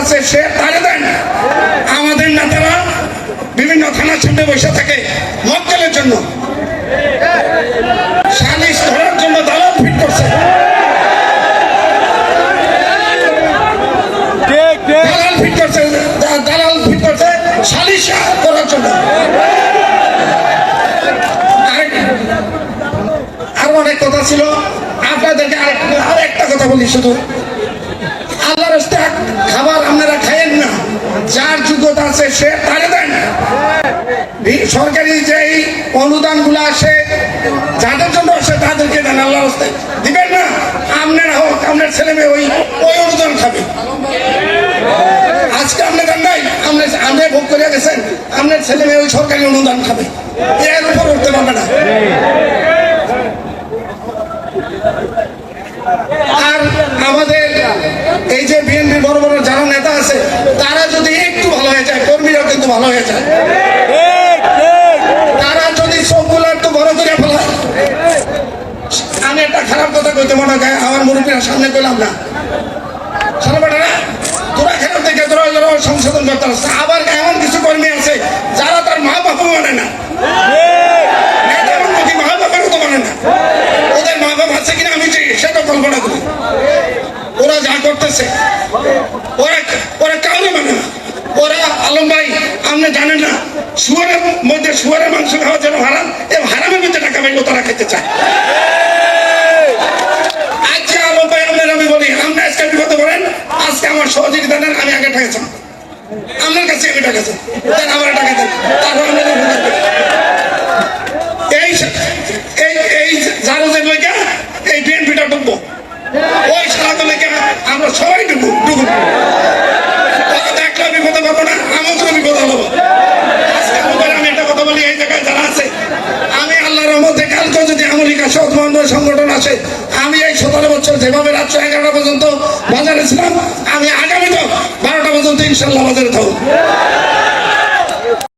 আছে সে তারে দেন। আমাদের নেতারা বিভিন্ন থানার সামনে বসে থাকে মক্কেলের জন্য, সালিশ ধরার জন্য দালাল ফিট করছে, দালাল ফিট করছে সালিশ করার জন্য। আর অনেক কথা ছিল, আপনাদেরকে আরেকটা কথা বলি, শুধু আল্লাহর রাস্তায় খাবার আপনারা খাইয়েন না, যার যোগ্যতা আছে সে তারে দেন। সরকারি যেই অনুদান গুলো আসে যাদের জন্য আসে তাদেরকে দেন, আল্লাহর রাস্তায় দিবেন না। আপনারা হোক আপনার ছেলে মেয়ে ওই অনুদান খাবে। আজকে আপনি দেন নাই, আপনি ভোগ করে গেছেন, আপনার ছেলে মেয়ে ওই সরকারি অনুদান খাবে, এর উপর উঠতে পারবে না। আর আমাদের এই যে বিএনপি বড় বড় যারা নেতা আছে তারা যদি একটু ভালো হয়ে যায়, কর্মীরাও কিন্তু ভালো হয়ে যায়। তারা যদি সবগুলো একটু বড় করে ফেলায়, আমি একটা খারাপ কথা কইতে মনে হয় আমার মুরব্বীরা সামনে পেলাম না, সারা বেটা না তোরা খারাপ দেখে তোরা সংশোধন করতে পারছে। আবার এমন কিছু কর্মী আছে যারা তার মা বাবা মানে না, মা বাবারও তো মানে না, ওদের মা বাবা আছে কিনা আমি সেটা কল্পনা করি। ওরা যা করতেছে ওরা কাউরে মানে না। ওরা আলম ভাই আপনি জানেন না, শুয়ারের মধ্যে শুয়ারের মাংস খাওয়ার জন্য হারাম, এবং হারামের মধ্যে টাকা পাইলেও তারা খেতে চায়। আজকে আলম ভাই আপনার আমি বলি, আপনি আজকে বিপদে পড়েন, আজকে আমার সহযোগিতা নেন, আমি আগে টাকা আপনার কাছে আমি টাকা চাই, আমার টাকা দেন, তারপর এই জারুদের লেখা এই বিএনপিটা ডুববো, ওই সারাতে লেখা আমরা সবাই ডুববো। দেখলে বিপদে পাবো না, আমাদেরও বিপদ হবো। আমি একটা কথা বলি, এই জায়গায় যারা আছে, আমি আল্লাহর রহমতে কালকে যদি আমলিকা সৎ সংগঠন আসে, আমি এই 17 বছর যেভাবে রাত 11টা পর্যন্ত বাজারে ছিলাম, আমি আগামী তো 12টা পর্যন্ত ইনশাল্লাহ বাজারে থাকবো।